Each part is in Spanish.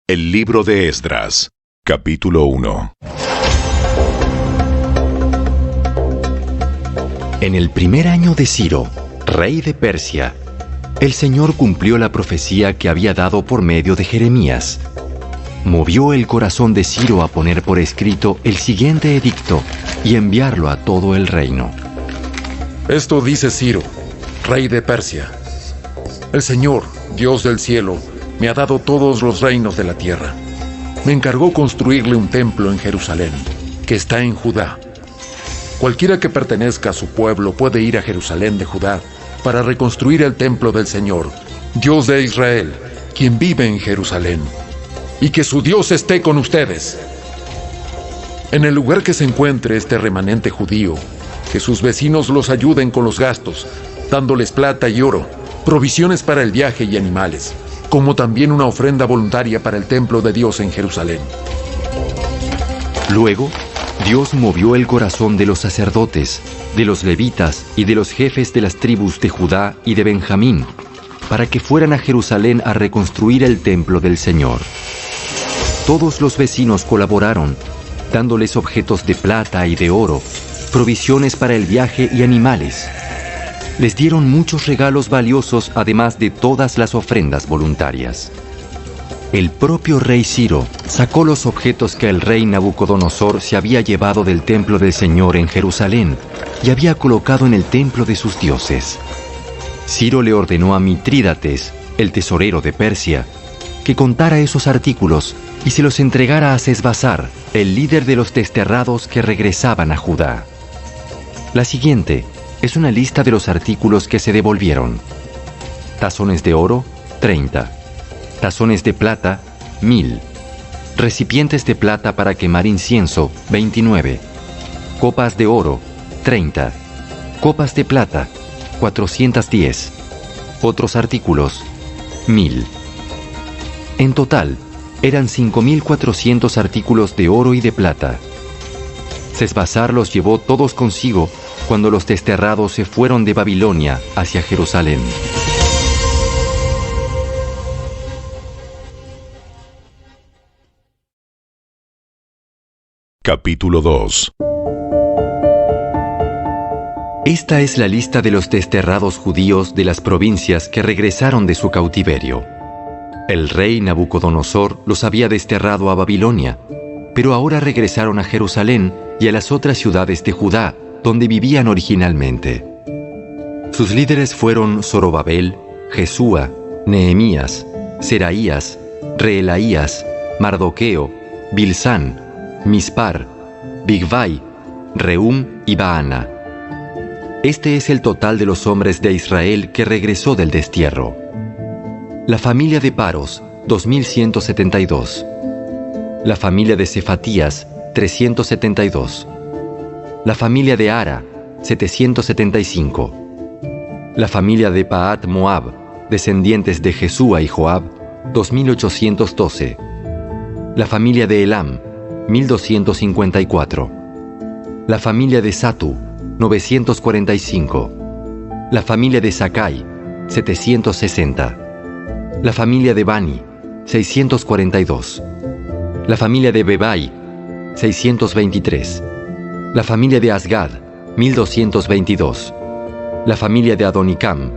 El libro de Esdras, capítulo 1. En el primer año de Ciro, rey de Persia, el Señor cumplió la profecía que había dado por medio de Jeremías. Movió el corazón de Ciro a poner por escrito el siguiente edicto y enviarlo a todo el reino. Esto dice Ciro, rey de Persia: el Señor, Dios del cielo, me ha dado todos los reinos de la tierra. Me encargó construirle un templo en Jerusalén, que está en Judá. Cualquiera que pertenezca a su pueblo puede ir a Jerusalén de Judá para reconstruir el templo del Señor, Dios de Israel, quien vive en Jerusalén. Y que su Dios esté con ustedes. En el lugar que se encuentre este remanente judío, que sus vecinos los ayuden con los gastos, dándoles plata y oro, provisiones para el viaje y animales, como también una ofrenda voluntaria para el templo de Dios en Jerusalén. Luego, Dios movió el corazón de los sacerdotes, de los levitas y de los jefes de las tribus de Judá y de Benjamín, para que fueran a Jerusalén a reconstruir el templo del Señor. Todos los vecinos colaboraron, dándoles objetos de plata y de oro, provisiones para el viaje y animales. Les dieron muchos regalos valiosos, además de todas las ofrendas voluntarias. El propio rey Ciro sacó los objetos que el rey Nabucodonosor se había llevado del templo del Señor en Jerusalén y había colocado en el templo de sus dioses. Ciro le ordenó a Mitrídates, el tesorero de Persia, que contara esos artículos y se los entregara a Sesbazar, el líder de los desterrados que regresaban a Judá. La siguiente es una lista de los artículos que se devolvieron. Tazones de oro, 30. Tazones de plata, 1000. Recipientes de plata para quemar incienso, 29. Copas de oro, 30. Copas de plata, 410. Otros artículos, 1000. En total, eran 5.400 artículos de oro y de plata. Sesbazar los llevó todos consigo cuando los desterrados se fueron de Babilonia hacia Jerusalén. Capítulo 2. Esta es la lista de los desterrados judíos de las provincias que regresaron de su cautiverio. El rey Nabucodonosor los había desterrado a Babilonia, pero ahora regresaron a Jerusalén y a las otras ciudades de Judá, donde vivían originalmente. Sus líderes fueron Zorobabel, Jesúa, Nehemías, Seraías, Reelaías, Mardoqueo, Bilsán, Mispar, Bigvai, Rehum y Baana. Este es el total de los hombres de Israel que regresó del destierro. La familia de Paros, 2172. La familia de Cefatías, 372. La familia de Ara, 775. La familia de Pahat Moab, descendientes de Jesúa y Joab, 2812. La familia de Elam, 1254. La familia de Satu, 945. La familia de Sakai, 760. La familia de Bani, 642. La familia de Bebai, 623. La familia de Asgad, 1222. La familia de Adonicam,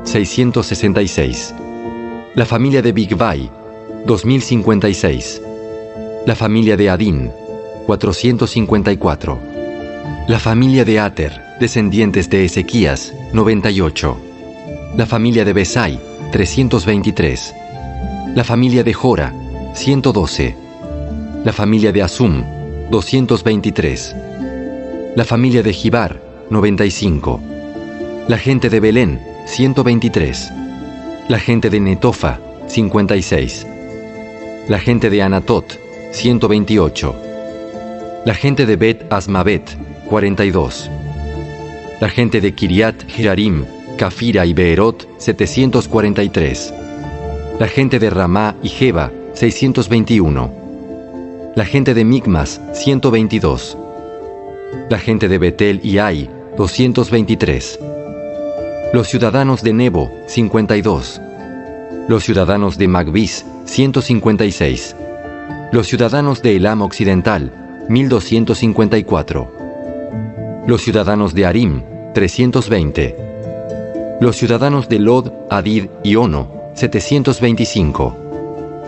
666. La familia de Bigvai, 2056. La familia de Adín, 454. La familia de Ater, descendientes de Ezequías, 98. La familia de Besai, 323. La familia de Jora, 112. La familia de Asum, 223. La familia de Gibar, 95. La gente de Belén, 123. La gente de Netofa, 56. La gente de Anatot, 128. La gente de Bet Asmavet, 42. La gente de Kiriat Jearim, Cafira y Beerot, 743. La gente de Ramá y Jeba, 621. La gente de Micmas, 122. La gente de Betel y Ai, 223. Los ciudadanos de Nebo, 52. Los ciudadanos de Magbis, 156. Los ciudadanos de Elam Occidental, 1254. Los ciudadanos de Arim, 320. Los ciudadanos de Lod, Hadid y Ono, 725.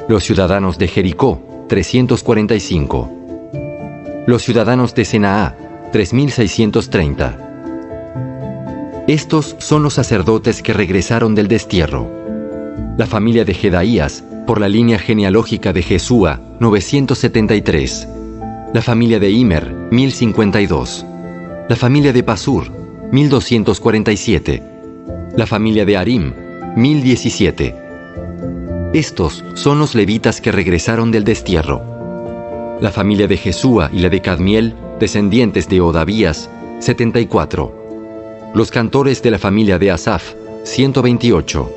Los ciudadanos de Jericó, 345. Los ciudadanos de Senaá, 3630. Estos son los sacerdotes que regresaron del destierro. La familia de Jedaías, por la línea genealógica de Jesúa, 973. La familia de Immer, 1052. La familia de Pasur, 1247. La familia de Arim, 1017. Estos son los levitas que regresaron del destierro. La familia de Jesúa y la de Cadmiel, descendientes de Odavías, 74. Los cantores de la familia de Asaf, 128.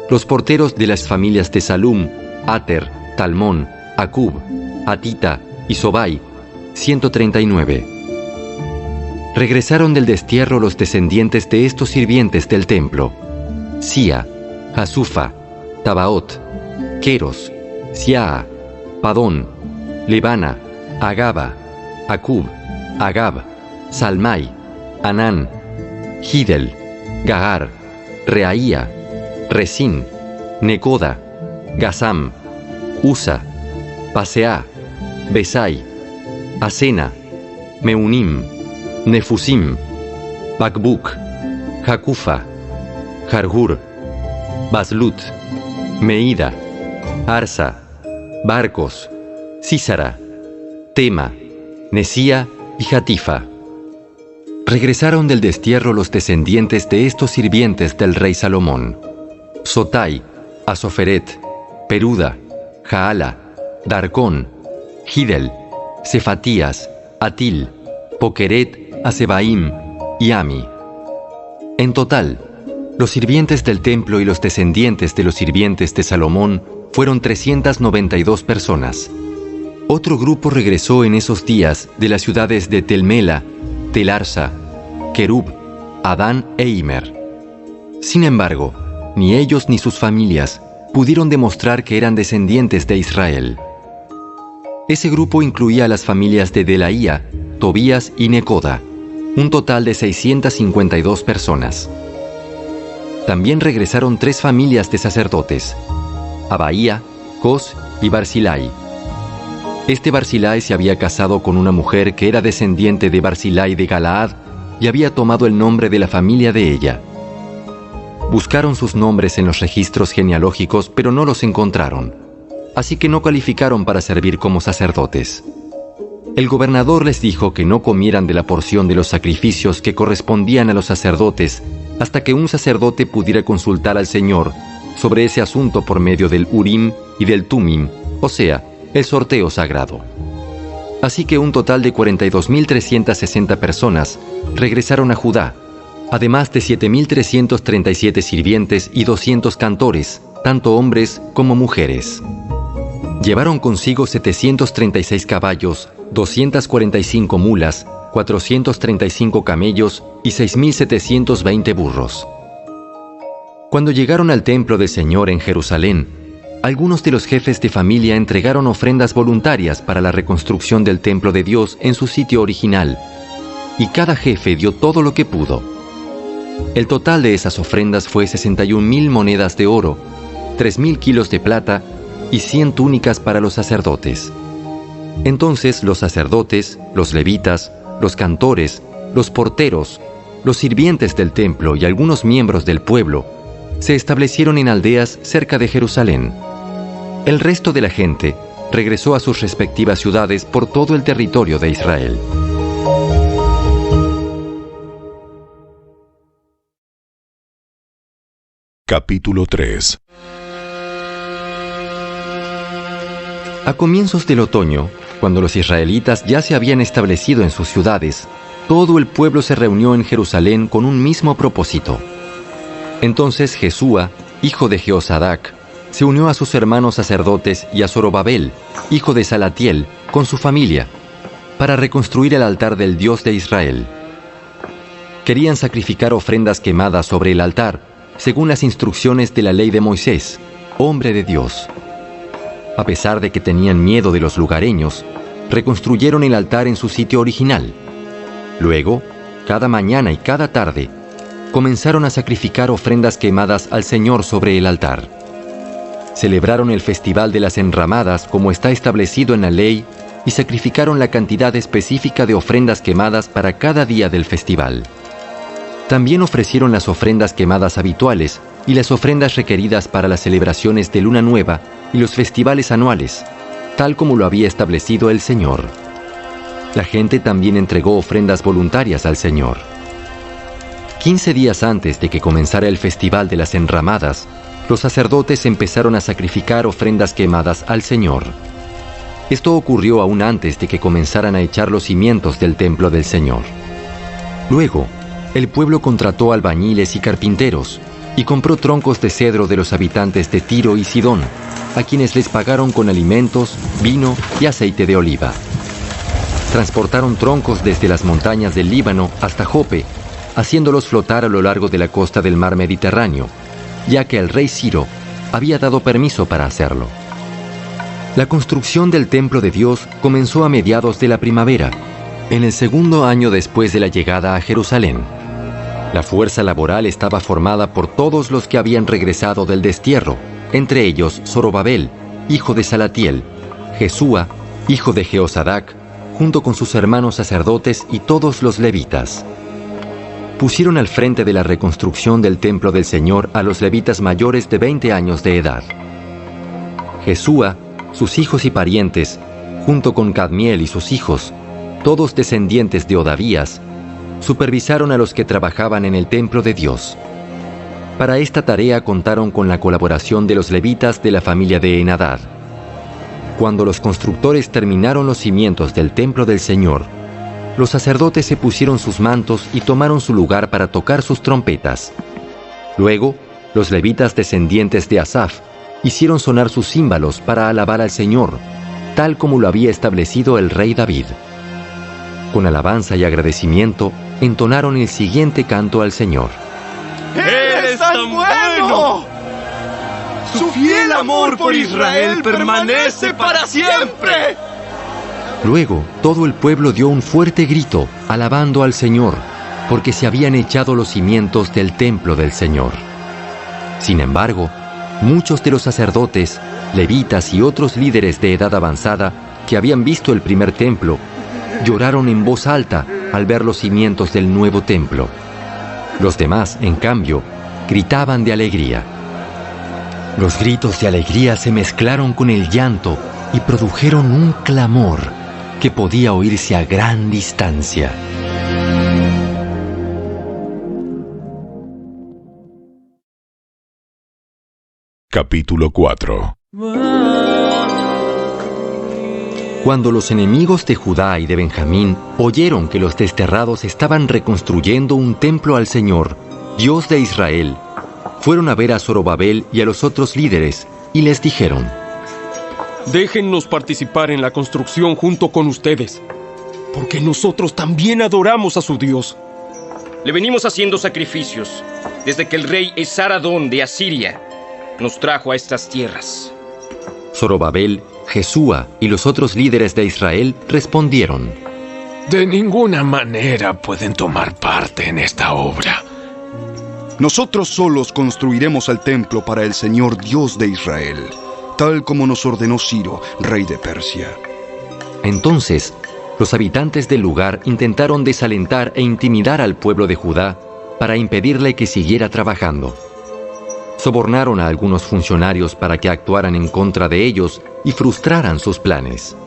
Los porteros de las familias de Salum, Ater, Talmón, Acub, Atita y Sobai, 139. Regresaron del destierro los descendientes de estos sirvientes del templo: Sia, Hasufa, Tabaot, Queros, Siaa, Padón, Lebana, Agaba, Acub, Agab, Salmai, Anán, Gidel, Gagar, Reaía, Resín, Necoda, Gazam, Usa, Paseá, Besai, Asena, Meunim, Nefusim, Bakbuk, Jacufa, Jargur, Baslut, Meida, Arsa, Barcos, Císara, Tema, Nesía y Jatifa. Regresaron del destierro los descendientes de estos sirvientes del rey Salomón: Sotai, Asoferet, Peruda, Jaala, Darcón, Gidel, Cefatías, Atil, Pokeret, Asebaim y Ami. En total, los sirvientes del templo y los descendientes de los sirvientes de Salomón fueron 392 personas. Otro grupo regresó en esos días de las ciudades de Telmela, Telarsa, Kerub, Adán e Immer. Sin embargo, ni ellos ni sus familias pudieron demostrar que eran descendientes de Israel. Ese grupo incluía a las familias de Delaía, Tobías y Necoda, un total de 652 personas. También regresaron 3 familias de sacerdotes: Abaía, Cos y Barzilai. Este Barzilai se había casado con una mujer que era descendiente de Barzilai de Galaad y había tomado el nombre de la familia de ella. Buscaron sus nombres en los registros genealógicos, pero no los encontraron, así que no calificaron para servir como sacerdotes. El gobernador les dijo que no comieran de la porción de los sacrificios que correspondían a los sacerdotes hasta que un sacerdote pudiera consultar al Señor sobre ese asunto por medio del Urim y del Tumim, o sea, el sorteo sagrado. Así que un total de 42.360 personas regresaron a Judá, además de 7.337 sirvientes y 200 cantores, tanto hombres como mujeres. Llevaron consigo 736 caballos, 245 mulas, 435 camellos y 6.720 burros. Cuando llegaron al templo del Señor en Jerusalén, algunos de los jefes de familia entregaron ofrendas voluntarias para la reconstrucción del templo de Dios en su sitio original, y cada jefe dio todo lo que pudo. El total de esas ofrendas fue 61.000 monedas de oro, 3.000 kilos de plata y 100 túnicas para los sacerdotes. Entonces los sacerdotes, los levitas, los cantores, los porteros, los sirvientes del templo y algunos miembros del pueblo se establecieron en aldeas cerca de Jerusalén. El resto de la gente regresó a sus respectivas ciudades por todo el territorio de Israel. Capítulo 3. A comienzos del otoño, cuando los israelitas ya se habían establecido en sus ciudades, todo el pueblo se reunió en Jerusalén con un mismo propósito. Entonces Jesúa, hijo de Jeosadac, se unió a sus hermanos sacerdotes y a Zorobabel, hijo de Salatiel, con su familia, para reconstruir el altar del Dios de Israel. Querían sacrificar ofrendas quemadas sobre el altar, según las instrucciones de la ley de Moisés, hombre de Dios. A pesar de que tenían miedo de los lugareños, reconstruyeron el altar en su sitio original. Luego, cada mañana y cada tarde, comenzaron a sacrificar ofrendas quemadas al Señor sobre el altar. Celebraron el Festival de las Enramadas como está establecido en la ley y sacrificaron la cantidad específica de ofrendas quemadas para cada día del festival. También ofrecieron las ofrendas quemadas habituales y las ofrendas requeridas para las celebraciones de Luna Nueva y los festivales anuales, tal como lo había establecido el Señor. La gente también entregó ofrendas voluntarias al Señor. 15 días antes de que comenzara el Festival de las Enramadas, los sacerdotes empezaron a sacrificar ofrendas quemadas al Señor. Esto ocurrió aún antes de que comenzaran a echar los cimientos del templo del Señor. Luego, el pueblo contrató albañiles y carpinteros y compró troncos de cedro de los habitantes de Tiro y Sidón, a quienes les pagaron con alimentos, vino y aceite de oliva. Transportaron troncos desde las montañas del Líbano hasta Jope, haciéndolos flotar a lo largo de la costa del mar Mediterráneo, ya que el rey Ciro había dado permiso para hacerlo. La construcción del templo de Dios comenzó a mediados de la primavera, en el segundo año después de la llegada a Jerusalén. La fuerza laboral estaba formada por todos los que habían regresado del destierro, entre ellos Zorobabel, hijo de Salatiel, Jesúa, hijo de Jeosadac, junto con sus hermanos sacerdotes y todos los levitas. Pusieron al frente de la reconstrucción del templo del Señor a los levitas mayores de 20 años de edad. Jesúa, sus hijos y parientes, junto con Cadmiel y sus hijos, todos descendientes de Odavías, supervisaron a los que trabajaban en el templo de Dios. Para esta tarea contaron con la colaboración de los levitas de la familia de Henadad. Cuando los constructores terminaron los cimientos del templo del Señor, los sacerdotes se pusieron sus mantos y tomaron su lugar para tocar sus trompetas. Luego, los levitas descendientes de Asaf hicieron sonar sus címbalos para alabar al Señor, tal como lo había establecido el rey David. Con alabanza y agradecimiento, entonaron el siguiente canto al Señor. ¡Él es tan bueno! ¡Su fiel amor por Israel permanece para siempre! Luego, todo el pueblo dio un fuerte grito, alabando al Señor, porque se habían echado los cimientos del templo del Señor. Sin embargo, muchos de los sacerdotes, levitas y otros líderes de edad avanzada que habían visto el primer templo, lloraron en voz alta al ver los cimientos del nuevo templo. Los demás, en cambio, gritaban de alegría. Los gritos de alegría se mezclaron con el llanto y produjeron un clamor que podía oírse a gran distancia. Capítulo 4. Cuando los enemigos de Judá y de Benjamín oyeron que los desterrados estaban reconstruyendo un templo al Señor, Dios de Israel, fueron a ver a Zorobabel y a los otros líderes y les dijeron: Déjennos participar en la construcción junto con ustedes, porque nosotros también adoramos a su Dios. Le venimos haciendo sacrificios desde que el rey Esaradón de Asiria nos trajo a estas tierras. Zorobabel, Jesúa y los otros líderes de Israel respondieron: De ninguna manera pueden tomar parte en esta obra. Nosotros solos construiremos el templo para el Señor Dios de Israel, tal como nos ordenó Ciro, rey de Persia. Entonces, los habitantes del lugar intentaron desalentar e intimidar al pueblo de Judá para impedirle que siguiera trabajando. Sobornaron a algunos funcionarios para que actuaran en contra de ellos y frustraran sus planes.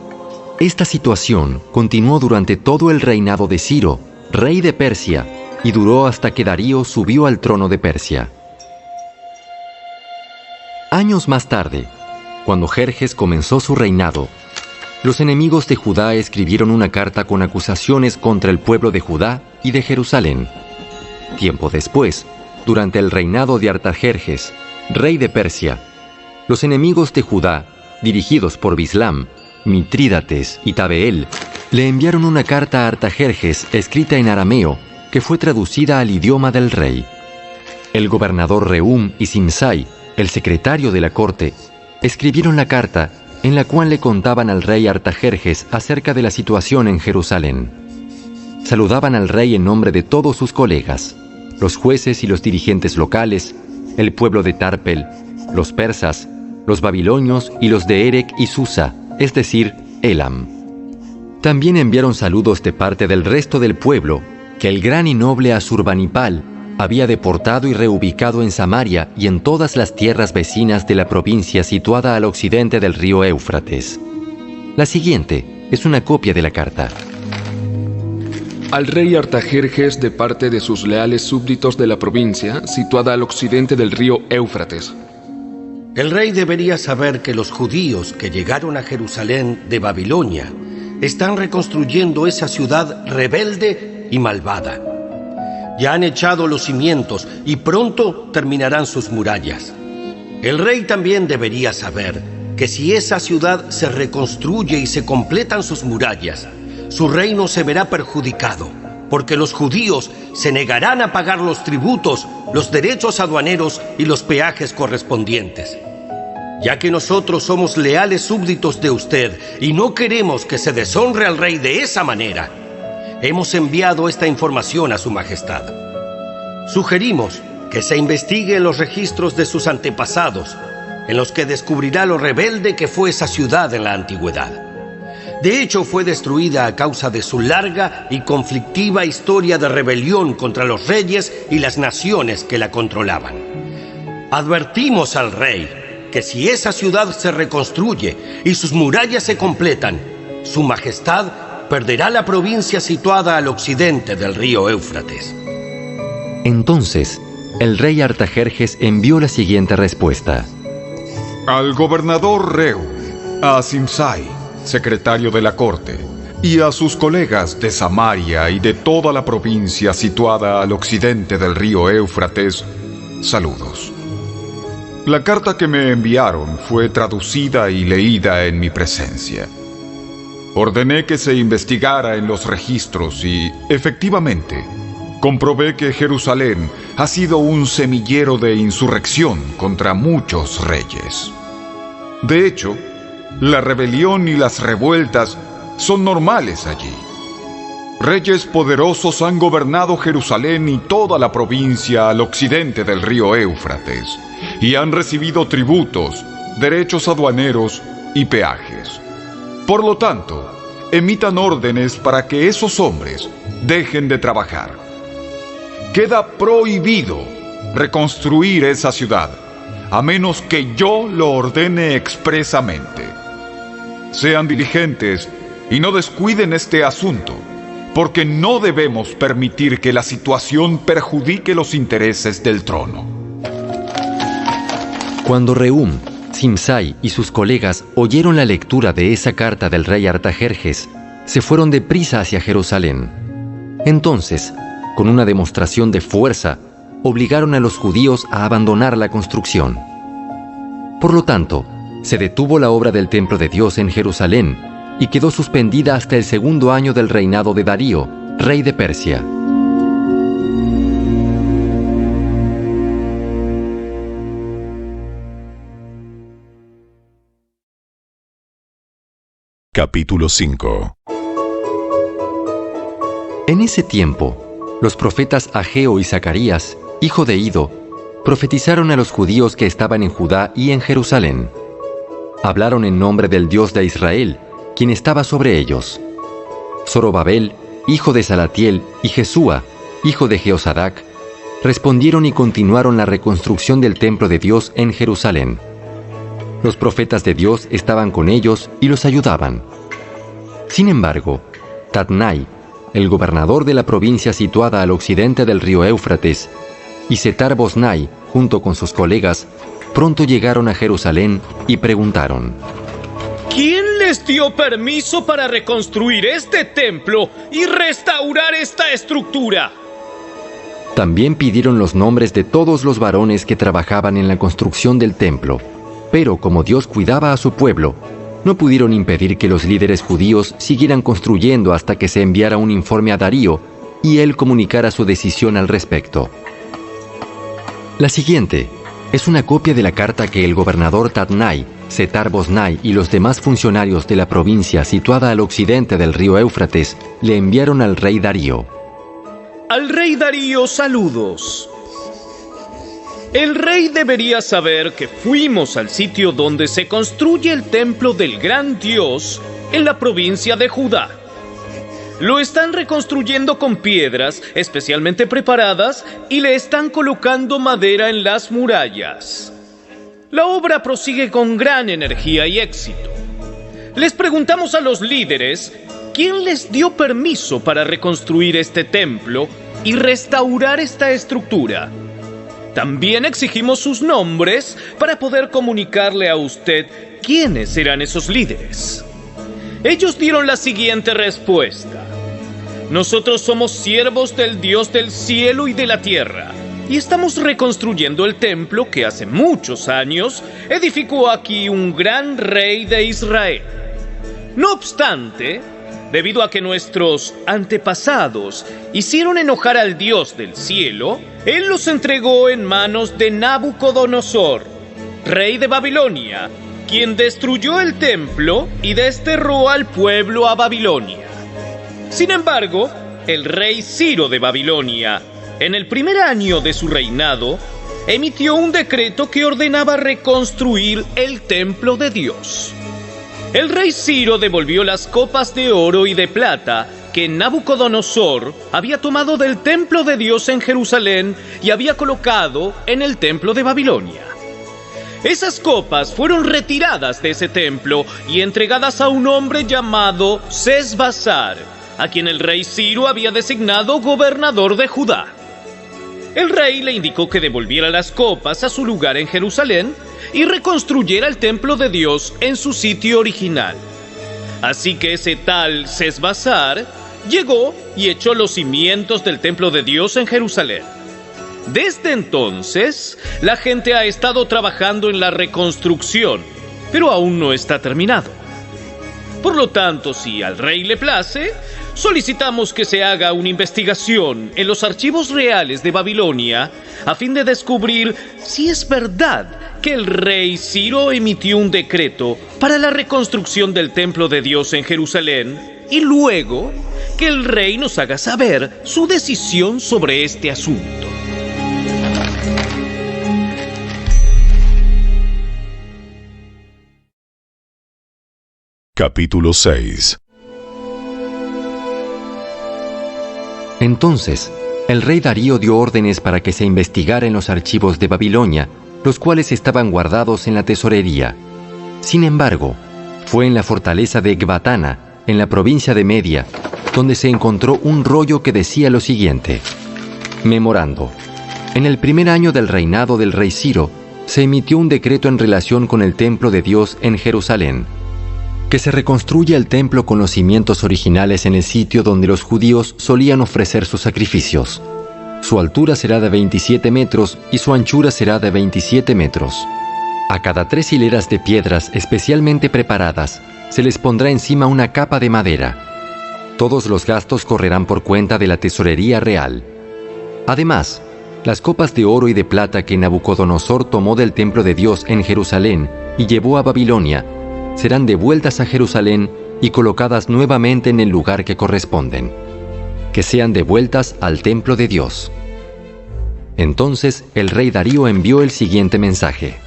Esta situación continuó durante todo el reinado de Ciro, rey de Persia, y duró hasta que Darío subió al trono de Persia. Años más tarde, cuando Jerjes comenzó su reinado, los enemigos de Judá escribieron una carta con acusaciones contra el pueblo de Judá y de Jerusalén. Tiempo después, durante el reinado de Artajerjes, rey de Persia, los enemigos de Judá, dirigidos por Bislam, Mitrídates y Tabeel, le enviaron una carta a Artajerjes escrita en arameo que fue traducida al idioma del rey. el gobernador Rehum y Simsai, el secretario de la corte, escribieron la carta en la cual le contaban al rey Artajerjes acerca de la situación en Jerusalén. Saludaban al rey en nombre de todos sus colegas, los jueces y los dirigentes locales, el pueblo de Tarpel, los persas, los babilonios y los de Erec y Susa, es decir, Elam. También enviaron saludos de parte del resto del pueblo, que el gran y noble Asurbanipal había deportado y reubicado en Samaria y en todas las tierras vecinas de la provincia situada al occidente del río Éufrates. La siguiente es una copia de la carta. Al rey Artajerjes de parte de sus leales súbditos de la provincia situada al occidente del río Éufrates. El rey debería saber que los judíos que llegaron a Jerusalén de Babilonia están reconstruyendo esa ciudad rebelde y malvada. Ya han echado los cimientos y pronto terminarán sus murallas. El rey también debería saber que si esa ciudad se reconstruye y se completan sus murallas, su reino se verá perjudicado, porque los judíos se negarán a pagar los tributos, los derechos aduaneros y los peajes correspondientes. Ya que nosotros somos leales súbditos de usted y no queremos que se deshonre al rey de esa manera, hemos enviado esta información a su majestad. Sugerimos que se investigue en los registros de sus antepasados, en los que descubrirá lo rebelde que fue esa ciudad en la antigüedad. De hecho, fue destruida a causa de su larga y conflictiva historia de rebelión contra los reyes y las naciones que la controlaban. Advertimos al rey que si esa ciudad se reconstruye y sus murallas se completan, su majestad perderá la provincia situada al occidente del río Éufrates. Entonces, el rey Artajerjes envió la siguiente respuesta. Al gobernador Rehum, a Simsai, secretario de la corte, y a sus colegas de Samaria y de toda la provincia situada al occidente del río Éufrates, saludos. La carta que me enviaron fue traducida y leída en mi presencia. Ordené que se investigara en los registros y, efectivamente, comprobé que Jerusalén ha sido un semillero de insurrección contra muchos reyes. De hecho, la rebelión y las revueltas son normales allí. Reyes poderosos han gobernado Jerusalén y toda la provincia al occidente del río Éufrates, y han recibido tributos, derechos aduaneros y peajes. Por lo tanto, emitan órdenes para que esos hombres dejen de trabajar. Queda prohibido reconstruir esa ciudad, a menos que yo lo ordene expresamente. Sean diligentes y no descuiden este asunto, porque no debemos permitir que la situación perjudique los intereses del trono. Cuando Rehum, Simsai y sus colegas oyeron la lectura de esa carta del rey Artajerjes, se fueron deprisa hacia Jerusalén. Entonces, con una demostración de fuerza, obligaron a los judíos a abandonar la construcción. Por lo tanto, se detuvo la obra del templo de Dios en Jerusalén y quedó suspendida hasta el segundo año del reinado de Darío, rey de Persia. Capítulo 5. En ese tiempo, los profetas Ageo y Zacarías, hijo de Ido, profetizaron a los judíos que estaban en Judá y en Jerusalén. Hablaron en nombre del Dios de Israel, quien estaba sobre ellos. Zorobabel, hijo de Salatiel, y Jesúa, hijo de Jeosadac, respondieron y continuaron la reconstrucción del templo de Dios en Jerusalén. Los profetas de Dios estaban con ellos y los ayudaban. Sin embargo, Tatnai, el gobernador de la provincia situada al occidente del río Éufrates, y Setar-Boznai, junto con sus colegas, pronto llegaron a Jerusalén y preguntaron: ¿Quién les dio permiso para reconstruir este templo y restaurar esta estructura? También pidieron los nombres de todos los varones que trabajaban en la construcción del templo, pero como Dios cuidaba a su pueblo, no pudieron impedir que los líderes judíos siguieran construyendo hasta que se enviara un informe a Darío y él comunicara su decisión al respecto. La siguiente es una copia de la carta que el gobernador Tatnai, Setar-Bosnai y los demás funcionarios de la provincia situada al occidente del río Éufrates le enviaron al rey Darío. Al rey Darío, saludos. El rey debería saber que fuimos al sitio donde se construye el templo del gran Dios en la provincia de Judá. Lo están reconstruyendo con piedras especialmente preparadas y le están colocando madera en las murallas. La obra prosigue con gran energía y éxito. Les preguntamos a los líderes quién les dio permiso para reconstruir este templo y restaurar esta estructura. También exigimos sus nombres para poder comunicarle a usted quiénes eran esos líderes. Ellos dieron la siguiente respuesta: nosotros somos siervos del Dios del cielo y de la tierra, y estamos reconstruyendo el templo que hace muchos años edificó aquí un gran rey de Israel. No obstante, debido a que nuestros antepasados hicieron enojar al Dios del cielo, Él los entregó en manos de Nabucodonosor, rey de Babilonia, quien destruyó el templo y desterró al pueblo a Babilonia. Sin embargo, el rey Ciro de Babilonia, en el primer año de su reinado, emitió un decreto que ordenaba reconstruir el templo de Dios. El rey Ciro devolvió las copas de oro y de plata que Nabucodonosor había tomado del templo de Dios en Jerusalén y había colocado en el templo de Babilonia. Esas copas fueron retiradas de ese templo y entregadas a un hombre llamado Sesbazar, a quien el rey Ciro había designado gobernador de Judá. El rey le indicó que devolviera las copas a su lugar en Jerusalén y reconstruyera el templo de Dios en su sitio original. Así que ese tal Sesbazar llegó y echó los cimientos del templo de Dios en Jerusalén. Desde entonces, la gente ha estado trabajando en la reconstrucción, pero aún no está terminado. Por lo tanto, si al rey le place, solicitamos que se haga una investigación en los archivos reales de Babilonia a fin de descubrir si es verdad que el rey Ciro emitió un decreto para la reconstrucción del templo de Dios en Jerusalén y luego que el rey nos haga saber su decisión sobre este asunto. Capítulo 6. Entonces, el rey Darío dio órdenes para que se investigara en los archivos de Babilonia, los cuales estaban guardados en la tesorería. Sin embargo, fue en la fortaleza de Ecbatana, en la provincia de Media, donde se encontró un rollo que decía lo siguiente: Memorando. En el primer año del reinado del rey Ciro, se emitió un decreto en relación con el templo de Dios en Jerusalén. Que se reconstruya el templo con los cimientos originales en el sitio donde los judíos solían ofrecer sus sacrificios. Su altura será de 27 metros y su anchura será de 27 metros. A cada 3 hileras de piedras especialmente preparadas se les pondrá encima una capa de madera. Todos los gastos correrán por cuenta de la tesorería real. Además, las copas de oro y de plata que Nabucodonosor tomó del templo de Dios en Jerusalén y llevó a Babilonia serán devueltas a Jerusalén y colocadas nuevamente en el lugar que corresponden. Que sean devueltas al templo de Dios. Entonces el rey Darío envió el siguiente mensaje.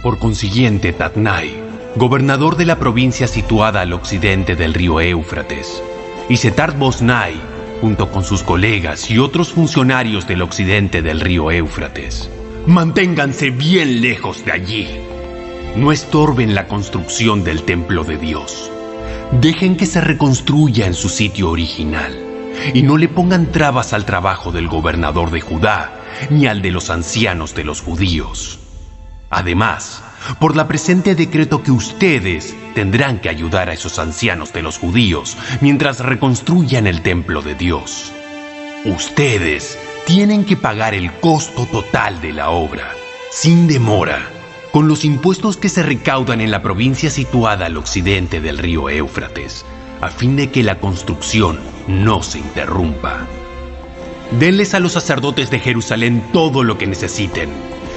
Por consiguiente, Tatnai, gobernador de la provincia situada al occidente del río Éufrates, y Setar-Bosnai, junto con sus colegas y otros funcionarios del occidente del río Éufrates, manténganse bien lejos de allí. No estorben la construcción del templo de Dios. Dejen que se reconstruya en su sitio original y no le pongan trabas al trabajo del gobernador de Judá ni al de los ancianos de los judíos. Además, por la presente decreto que ustedes tendrán que ayudar a esos ancianos de los judíos mientras reconstruyan el templo de Dios. Ustedes tienen que pagar el costo total de la obra, sin demora, con los impuestos que se recaudan en la provincia situada al occidente del río Éufrates, a fin de que la construcción no se interrumpa. denles a los sacerdotes de Jerusalén todo lo que necesiten,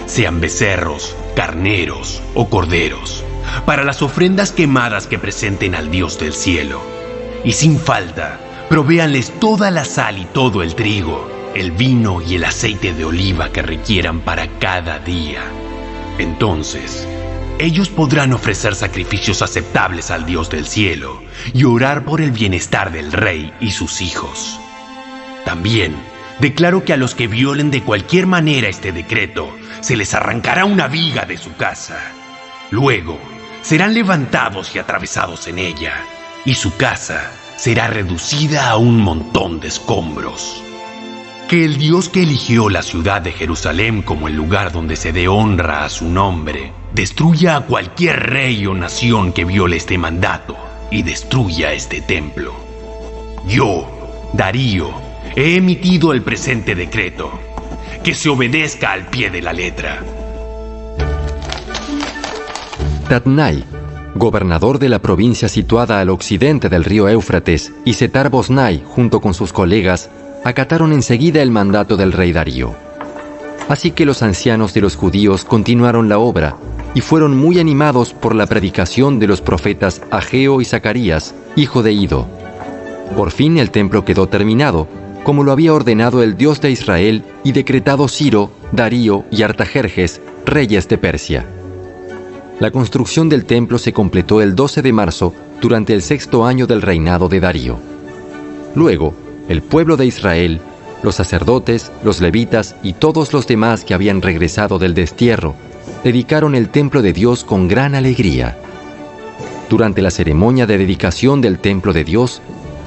sean becerros, carneros o corderos, para las ofrendas quemadas que presenten al Dios del cielo. Y sin falta, provéanles toda la sal y todo el trigo, el vino y el aceite de oliva que requieran para cada día. Entonces, ellos podrán ofrecer sacrificios aceptables al Dios del cielo y orar por el bienestar del rey y sus hijos. También declaro que a los que violen de cualquier manera este decreto, se les arrancará una viga de su casa. Luego, serán levantados y atravesados en ella, y su casa será reducida a un montón de escombros. Que el Dios que eligió la ciudad de Jerusalén como el lugar donde se dé honra a su nombre, destruya a cualquier rey o nación que viole este mandato y destruya este templo. Yo, Darío, he emitido el presente decreto. Que se obedezca al pie de la letra. Tatnai, gobernador de la provincia situada al occidente del río Éufrates, y Setar-Boznai, junto con sus colegas, acataron enseguida el mandato del rey Darío. Así que los ancianos de los judíos continuaron la obra y fueron muy animados por la predicación de los profetas Ageo y Zacarías, hijo de Ido. Por fin el templo quedó terminado, como lo había ordenado el Dios de Israel y decretado Ciro, Darío y Artajerjes, reyes de Persia. La construcción del templo se completó el 12 de marzo durante el 6º año del reinado de Darío. Luego, el pueblo de Israel, los sacerdotes, los levitas y todos los demás que habían regresado del destierro, dedicaron el templo de Dios con gran alegría. Durante la ceremonia de dedicación del templo de Dios,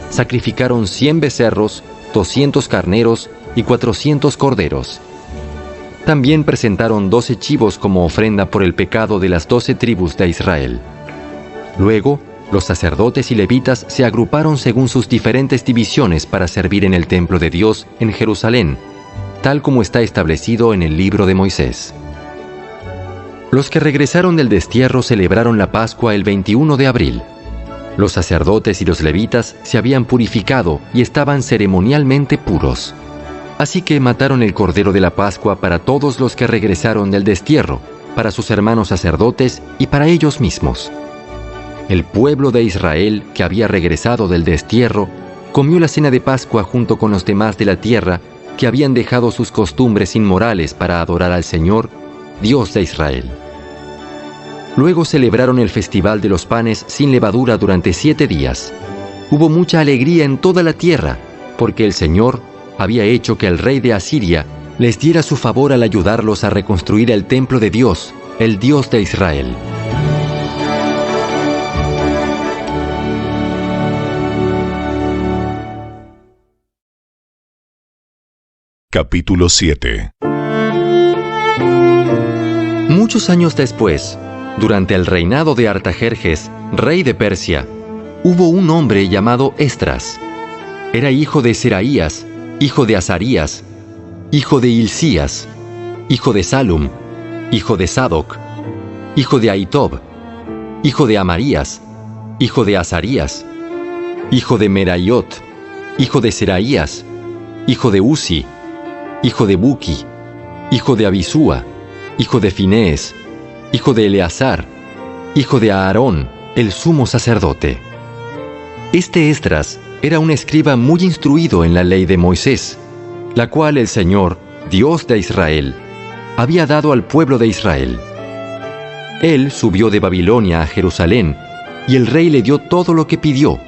sacrificaron 100 becerros, 200 carneros y 400 corderos. También presentaron 12 chivos como ofrenda por el pecado de las 12 tribus de Israel. Luego, los sacerdotes y levitas se agruparon según sus diferentes divisiones para servir en el templo de Dios en Jerusalén, tal como está establecido en el libro de Moisés. Los que regresaron del destierro celebraron la Pascua el 21 de abril. Los sacerdotes y los levitas se habían purificado y estaban ceremonialmente puros. Así que mataron el cordero de la Pascua para todos los que regresaron del destierro, para sus hermanos sacerdotes y para ellos mismos. El pueblo de Israel, que había regresado del destierro, comió la cena de Pascua junto con los demás de la tierra que habían dejado sus costumbres inmorales para adorar al Señor, Dios de Israel. Luego celebraron el festival de los panes sin levadura durante 7 días. Hubo mucha alegría en toda la tierra, porque el Señor había hecho que el rey de Asiria les diera su favor al ayudarlos a reconstruir el templo de Dios, el Dios de Israel. Capítulo 7. Muchos años después, durante el reinado de Artajerjes, rey de Persia, hubo un hombre llamado Esdras. Era hijo de Seraías, hijo de Azarías, hijo de Hilcías, hijo de Salum, hijo de Sadoc, hijo de Ahitob, hijo de Amarías, hijo de Azarías, hijo de Meraiot, hijo de Seraías, hijo de Uzi, hijo de Buki, hijo de Abisúa, hijo de Finees, hijo de Eleazar, hijo de Aarón, el sumo sacerdote. Este Esdras era un escriba muy instruido en la ley de Moisés, la cual el Señor, Dios de Israel, había dado al pueblo de Israel. Él subió de Babilonia a Jerusalén, y el rey le dio todo lo que pidió,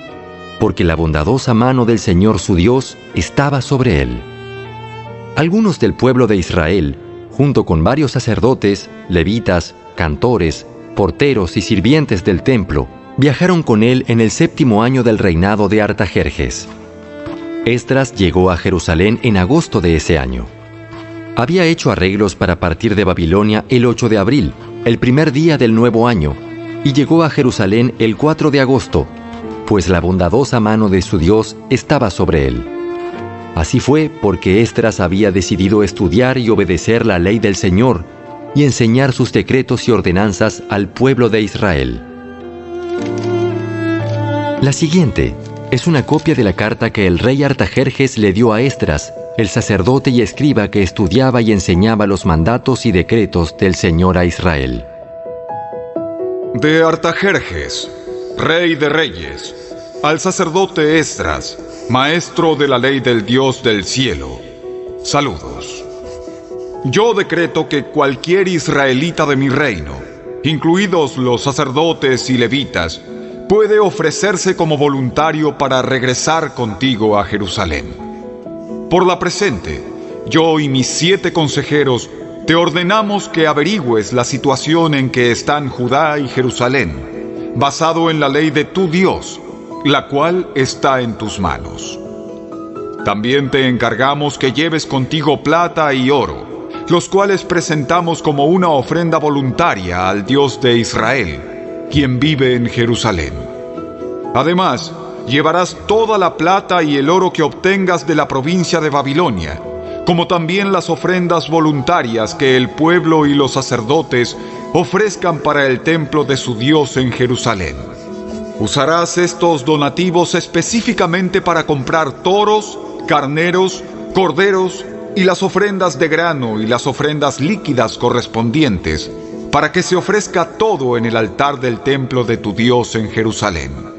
porque la bondadosa mano del Señor su Dios estaba sobre él. Algunos del pueblo de Israel, junto con varios sacerdotes, levitas, cantores, porteros y sirvientes del templo, viajaron con él en el 7º año del reinado de Artajerjes. Esdras llegó a Jerusalén en agosto de ese año. Había hecho arreglos para partir de Babilonia el 8 de abril, el primer día del nuevo año, y llegó a Jerusalén el 4 de agosto, pues la bondadosa mano de su Dios estaba sobre él. Así fue porque Esdras había decidido estudiar y obedecer la ley del Señor y enseñar sus decretos y ordenanzas al pueblo de Israel. La siguiente es una copia de la carta que el rey Artajerjes le dio a Esdras el sacerdote y escriba que estudiaba y enseñaba los mandatos y decretos del Señor a Israel. De Artajerjes, rey de reyes, al sacerdote Esdras, maestro de la ley del Dios del cielo, saludos. Yo decreto que cualquier israelita de mi reino, incluidos los sacerdotes y levitas, puede ofrecerse como voluntario para regresar contigo a Jerusalén. Por la presente, yo y mis 7 consejeros te ordenamos que averigües la situación en que están Judá y Jerusalén, basado en la ley de tu Dios, la cual está en tus manos. También te encargamos que lleves contigo plata y oro, los cuales presentamos como una ofrenda voluntaria al Dios de Israel, quien vive en Jerusalén. Además, llevarás toda la plata y el oro que obtengas de la provincia de Babilonia, como también las ofrendas voluntarias que el pueblo y los sacerdotes ofrezcan para el templo de su Dios en Jerusalén. Usarás estos donativos específicamente para comprar toros, carneros, corderos y las ofrendas de grano y las ofrendas líquidas correspondientes, para que se ofrezca todo en el altar del templo de tu Dios en Jerusalén.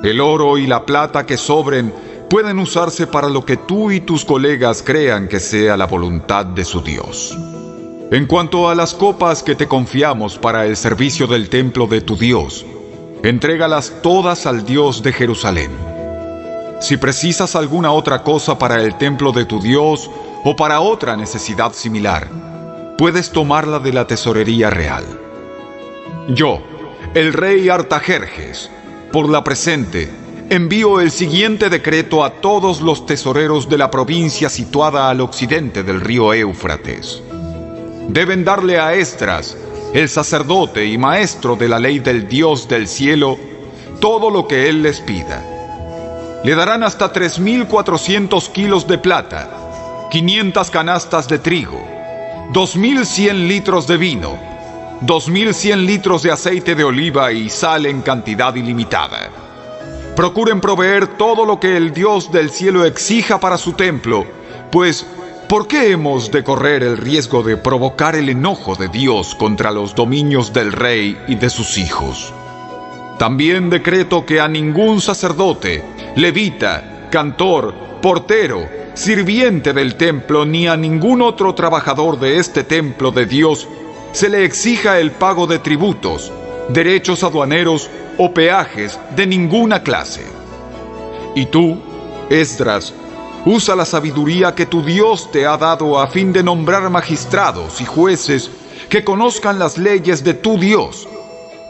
El oro y la plata que sobren pueden usarse para lo que tú y tus colegas crean que sea la voluntad de su Dios. En cuanto a las copas que te confiamos para el servicio del templo de tu Dios, entrégalas todas al Dios de Jerusalén. Si precisas alguna otra cosa para el templo de tu Dios o para otra necesidad similar, puedes tomarla de la tesorería real. Yo, el rey Artajerjes, por la presente, envío el siguiente decreto a todos los tesoreros de la provincia situada al occidente del río Éufrates. Deben darle a Esdras, el sacerdote y maestro de la ley del Dios del cielo, todo lo que él les pida. Le darán hasta 3.400 kilos de plata, 500 canastas de trigo, 2.100 litros de vino, 2.100 litros de aceite de oliva y sal en cantidad ilimitada. Procuren proveer todo lo que el Dios del cielo exija para su templo, pues ¿por qué hemos de correr el riesgo de provocar el enojo de Dios contra los dominios del rey y de sus hijos? También decreto que a ningún sacerdote, levita, cantor, portero, sirviente del templo, ni a ningún otro trabajador de este templo de Dios se le exija el pago de tributos, derechos aduaneros o peajes de ninguna clase. Y tú, Esdras, usa la sabiduría que tu Dios te ha dado a fin de nombrar magistrados y jueces que conozcan las leyes de tu Dios,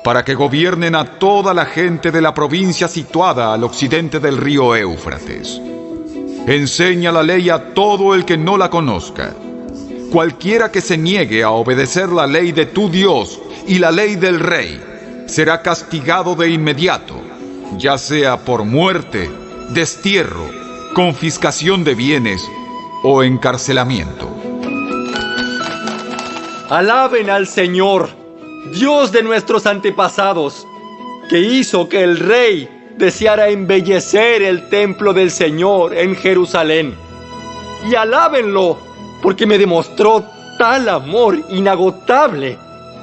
para que gobiernen a toda la gente de la provincia situada al occidente del río Éufrates. Enseña la ley a todo el que no la conozca. Cualquiera que se niegue a obedecer la ley de tu Dios y la ley del rey será castigado de inmediato, ya sea por muerte, destierro, confiscación de bienes o encarcelamiento. Alaben al Señor, Dios de nuestros antepasados, que hizo que el rey deseara embellecer el templo del Señor en Jerusalén. Y alábenlo, porque me demostró tal amor inagotable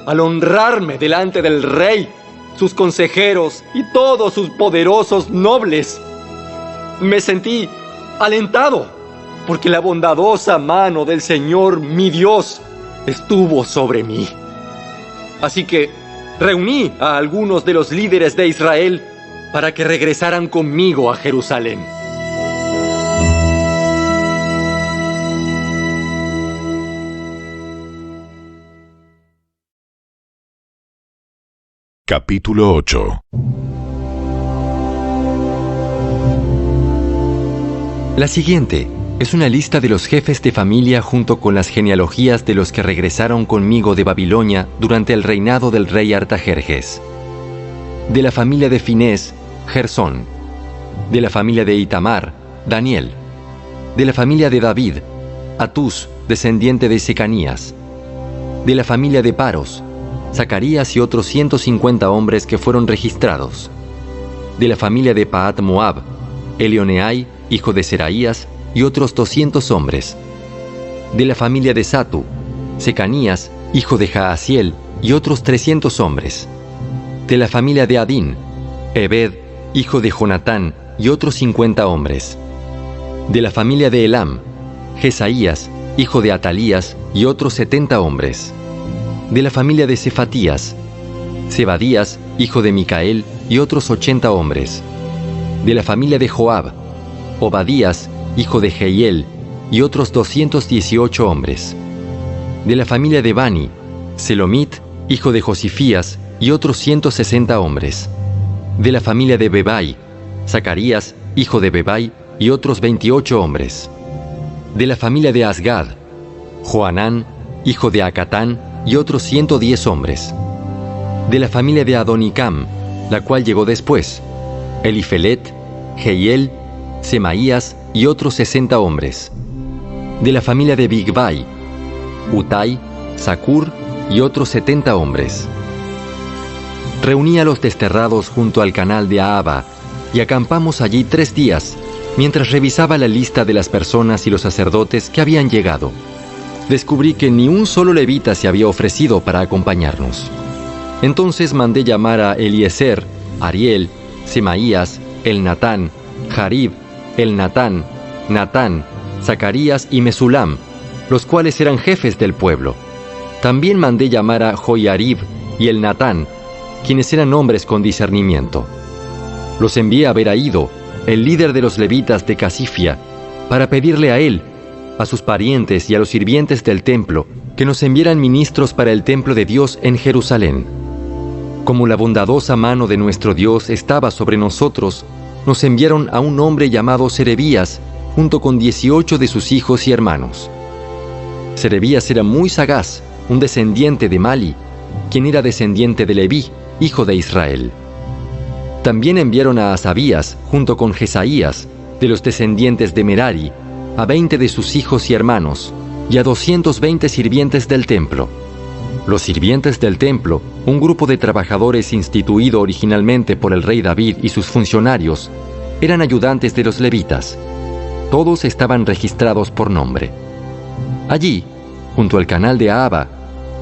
al honrarme delante del rey, sus consejeros y todos sus poderosos nobles. Me sentí alentado, porque la bondadosa mano del Señor, mi Dios, estuvo sobre mí. Así que reuní a algunos de los líderes de Israel para que regresaran conmigo a Jerusalén. Capítulo 8. La siguiente es una lista de los jefes de familia junto con las genealogías de los que regresaron conmigo de Babilonia durante el reinado del rey Artajerjes. De la familia de Finés, Gersón. De la familia de Itamar, Daniel. De la familia de David, Atús, descendiente de Secanías. De la familia de Paros, Zacarías y otros 150 hombres que fueron registrados. De la familia de Pahat Moab, Elioneai, hijo de Seraías, y otros 200 hombres. De la familia de Satu, Secanías, hijo de Jaasiel, y otros 300 hombres. De la familia de Adín, Ebed, hijo de Jonatán, y otros 50 hombres. De la familia de Elam, Jesaías, hijo de Atalías, y otros 70 hombres. De la familia de Cefatías, Zebadías, hijo de Micael, y otros 80 hombres. De la familia de Joab, Obadías, hijo de Jehiel, y otros 218 hombres. De la familia de Bani, Selomit, hijo de Josifías, y otros 160 hombres. De la familia de Bebai, Zacarías, hijo de Bebai, y otros 28 hombres. De la familia de Asgad, Joanán, hijo de Acatán, y otros 110 hombres. De la familia de Adonicam, la cual llegó después, Elifelet, Jehiel, Semaías y otros 60 hombres. De la familia de Bigvai, Utai, Zacur y otros 70 hombres. Reuní a los desterrados junto al canal de Ahava y acampamos allí 3 días, mientras revisaba la lista de las personas y los sacerdotes que habían llegado. Descubrí que ni un solo levita se había ofrecido para acompañarnos. Entonces mandé llamar a Eliezer, Ariel, Semaías, Elnatán, Jarib, Elnatán, Natán, Zacarías y Mesulam, los cuales eran jefes del pueblo. También mandé llamar a Joiarib y Elnatán, quienes eran hombres con discernimiento. Los envié a Beraído, el líder de los levitas de Casifia, para pedirle a él, a sus parientes y a los sirvientes del templo, que nos enviaran ministros para el templo de Dios en Jerusalén. Como la bondadosa mano de nuestro Dios estaba sobre nosotros, nos enviaron a un hombre llamado Serebías, junto con 18 de sus hijos y hermanos. Serebías era muy sagaz, un descendiente de Mali, quien era descendiente de Leví, hijo de Israel. También enviaron a Asabías, junto con Jesaías, de los descendientes de Merari, a 20 de sus hijos y hermanos, y a 220 sirvientes del templo. Los sirvientes del templo, un grupo de trabajadores instituido originalmente por el rey David y sus funcionarios, eran ayudantes de los levitas. Todos estaban registrados por nombre. Allí, junto al canal de Ahava,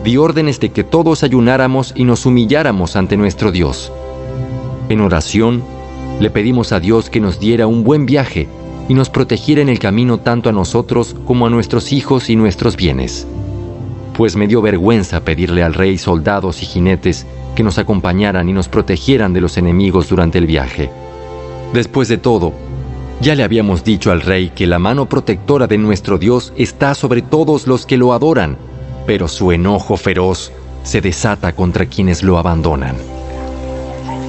di órdenes de que todos ayunáramos y nos humilláramos ante nuestro Dios. En oración, le pedimos a Dios que nos diera un buen viaje y nos protegiera en el camino tanto a nosotros como a nuestros hijos y nuestros bienes. Pues me dio vergüenza pedirle al rey soldados y jinetes que nos acompañaran y nos protegieran de los enemigos durante el viaje. Después de todo, ya le habíamos dicho al rey que la mano protectora de nuestro Dios está sobre todos los que lo adoran, pero su enojo feroz se desata contra quienes lo abandonan.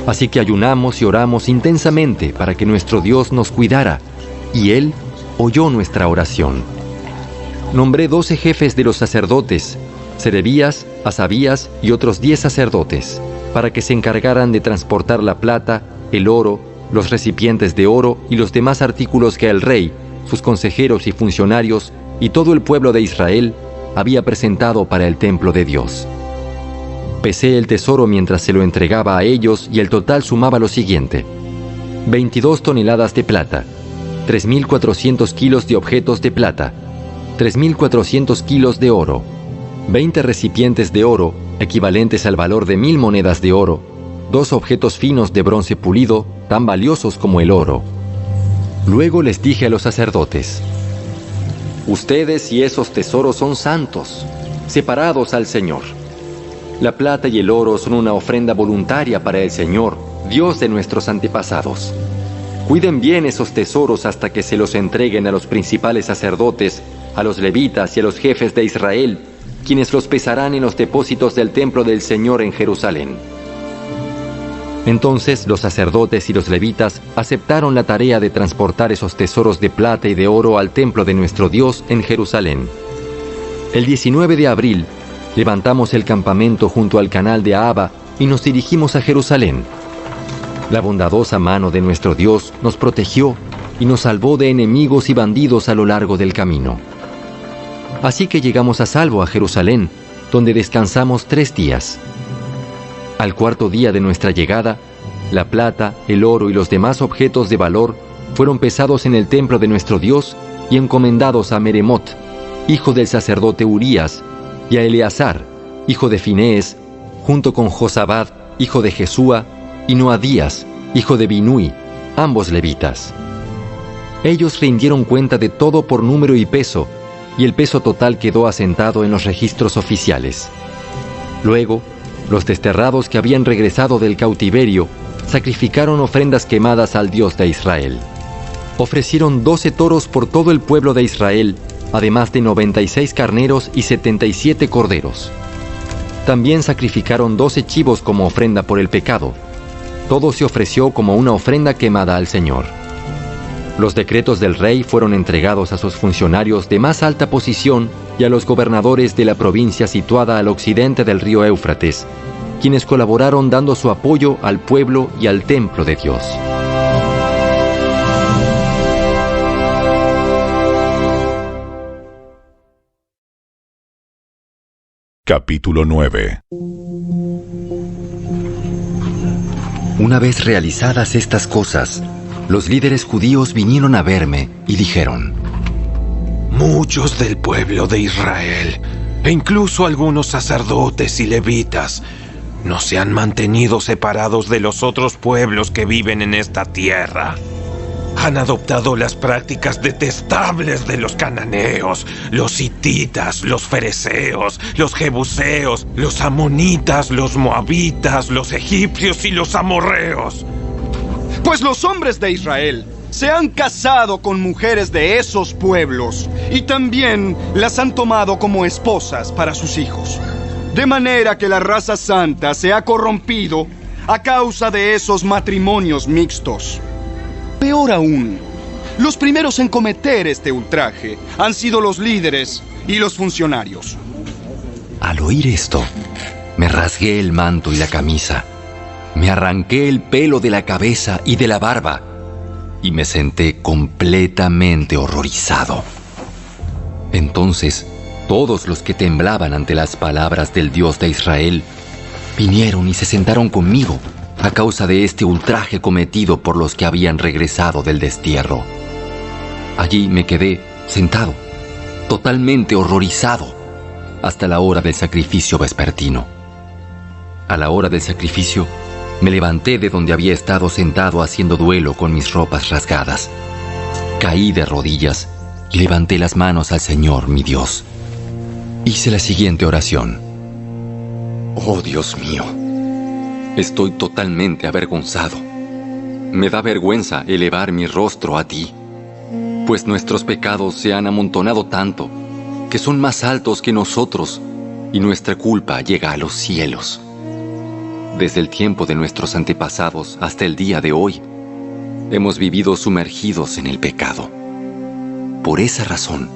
Así que ayunamos y oramos intensamente para que nuestro Dios nos cuidara, y Él oyó nuestra oración. Nombré 12 jefes de los sacerdotes, Serebías, Asabías y otros 10 sacerdotes, para que se encargaran de transportar la plata, el oro, los recipientes de oro y los demás artículos que el rey, sus consejeros y funcionarios y todo el pueblo de Israel había presentado para el templo de Dios. Pesé el tesoro mientras se lo entregaba a ellos y el total sumaba lo siguiente: 22 toneladas de plata, 3.400 kilos de objetos de plata, 3.400 kilos de oro, 20 recipientes de oro, equivalentes al valor de 1.000 monedas de oro, 2 objetos finos de bronce pulido, tan valiosos como el oro. Luego les dije a los sacerdotes: ustedes y esos tesoros son santos, separados al Señor. La plata y el oro son una ofrenda voluntaria para el Señor, Dios de nuestros antepasados. Cuiden bien esos tesoros hasta que se los entreguen a los principales sacerdotes, a los levitas y a los jefes de Israel, quienes los pesarán en los depósitos del templo del Señor en Jerusalén. Entonces los sacerdotes y los levitas aceptaron la tarea de transportar esos tesoros de plata y de oro al templo de nuestro Dios en Jerusalén. El 19 de abril, levantamos el campamento junto al canal de Ahava y nos dirigimos a Jerusalén. La bondadosa mano de nuestro Dios nos protegió y nos salvó de enemigos y bandidos a lo largo del camino. Así que llegamos a salvo a Jerusalén, donde descansamos 3 días. Al 4.º día de nuestra llegada, la plata, el oro y los demás objetos de valor fueron pesados en el templo de nuestro Dios y encomendados a Meremot, hijo del sacerdote Urías, y a Eleazar, hijo de Finees, junto con Josabad, hijo de Jesúa, y Noadías, hijo de Binui, ambos levitas. Ellos rindieron cuenta de todo por número y peso, y el peso total quedó asentado en los registros oficiales. Luego, los desterrados que habían regresado del cautiverio sacrificaron ofrendas quemadas al Dios de Israel. Ofrecieron 12 toros por todo el pueblo de Israel, además de 96 carneros y 77 corderos. También sacrificaron 12 chivos como ofrenda por el pecado. Todo se ofreció como una ofrenda quemada al Señor. Los decretos del rey fueron entregados a sus funcionarios de más alta posición y a los gobernadores de la provincia situada al occidente del río Éufrates, quienes colaboraron dando su apoyo al pueblo y al templo de Dios. Capítulo 9. Una vez realizadas estas cosas, los líderes judíos vinieron a verme y dijeron: Muchos del pueblo de Israel, e incluso algunos sacerdotes y levitas, no se han mantenido separados de los otros pueblos que viven en esta tierra. Han adoptado las prácticas detestables de los cananeos, los hititas, los fereceos, los jebuseos, los amonitas, los moabitas, los egipcios y los amorreos. Pues los hombres de Israel se han casado con mujeres de esos pueblos y también las han tomado como esposas para sus hijos. De manera que la raza santa se ha corrompido a causa de esos matrimonios mixtos. Peor aún, los primeros en cometer este ultraje han sido los líderes y los funcionarios. Al oír esto, me rasgué el manto y la camisa, me arranqué el pelo de la cabeza y de la barba, y me senté completamente horrorizado. Entonces, todos los que temblaban ante las palabras del Dios de Israel vinieron y se sentaron conmigo a causa de este ultraje cometido por los que habían regresado del destierro. Allí me quedé sentado, totalmente horrorizado, hasta la hora del sacrificio vespertino. A la hora del sacrificio, me levanté de donde había estado sentado haciendo duelo con mis ropas rasgadas. Caí de rodillas y levanté las manos al Señor, mi Dios. Hice la siguiente oración: Oh Dios mío, estoy totalmente avergonzado. Me da vergüenza elevar mi rostro a ti, pues nuestros pecados se han amontonado tanto que son más altos que nosotros y nuestra culpa llega a los cielos. Desde el tiempo de nuestros antepasados hasta el día de hoy, hemos vivido sumergidos en el pecado. Por esa razón,